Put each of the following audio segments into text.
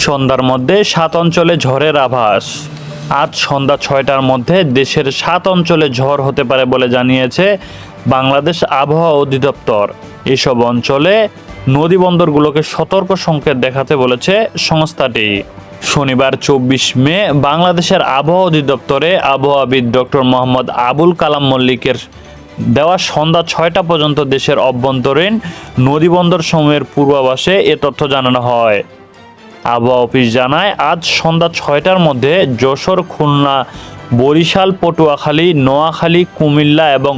সন্ধ্যার মধ্যে 7 অঞ্চলে ঝড়ের আভাস। আজ সন্ধ্যা 6টার মধ্যে দেশের 7 অঞ্চলে ঝড় হতে পারে বলে জানিয়েছে বাংলাদেশ আবহাওয়া অধিদপ্তর। এসব অঞ্চলে নদী বন্দরগুলোকে সতর্ক সংকেত দেখাতে বলেছে সংস্থাটি। শনিবার 24 মে বাংলাদেশের আবহাওয়া অধিদপ্তরে আবহাওয়াবিদ ডক্টর মোহাম্মদ আবুল কালাম মল্লিকের দেওয়া সন্ধ্যা 6টা পর্যন্ত দেশের অভ্যন্তরীণ নদীবন্দর সমূহের পূর্বাভাসে এ তথ্য জানানো হয়। আবহাওয়া অফিস জানায়, আজ সন্ধ্যা 6টার মধ্যে যশোর, খুলনা, বরিশাল, পটুয়াখালী, নোয়াখালী, কুমিল্লা এবং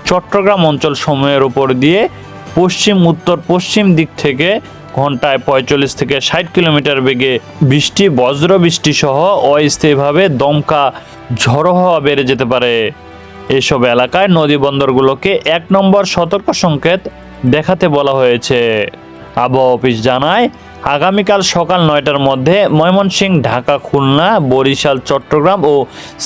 চট্টগ্রাম অঞ্চল সমূহের উপর দিয়ে পশ্চিম উত্তর পশ্চিম দিক থেকে ঘন্টায় 45 থেকে 60 কিলোমিটার বেগে বৃষ্টি, বজ্রবৃষ্টি সহ অস্থায়ীভাবে দমকা ঝড়ো হওয়া বেড়ে যেতে পারে। এসব এলাকায় নদী বন্দরগুলোকে 1 নম্বর সতর্ক সংকেত দেখাতে বলা হয়েছে। আবহাওয়া অফিস জানায়, আগামীকাল সকাল 9টার মধ্যে ময়মনসিংহ, ঢাকা, খুলনা, বরিশাল, চট্টগ্রাম ও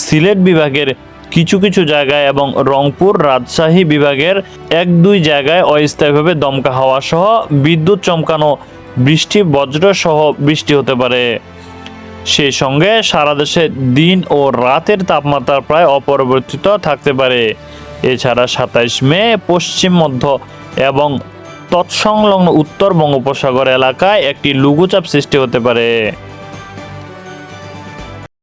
সিলেট বিভাগের কিছু কিছু জায়গায় এবং রংপুর, রাজশাহী বিভাগের 1-2 জায়গায় অস্থায়ীভাবে দমকা হাওয়া সহ বিদ্যুৎ চমকানো বৃষ্টি, বজ্র সহ বৃষ্টি হতে পারে। সেই সঙ্গে সারা দেশে দিন ও রাতের তাপমাত্রা প্রায় অপরিবর্তিত থাকতে পারে। এছাড়া 27 মে পশ্চিম, মধ্য এবং তৎসংলগ্ন উত্তর বঙ্গোপসাগর এলাকায় একটি লঘুচাপ সৃষ্টি হতে পারে।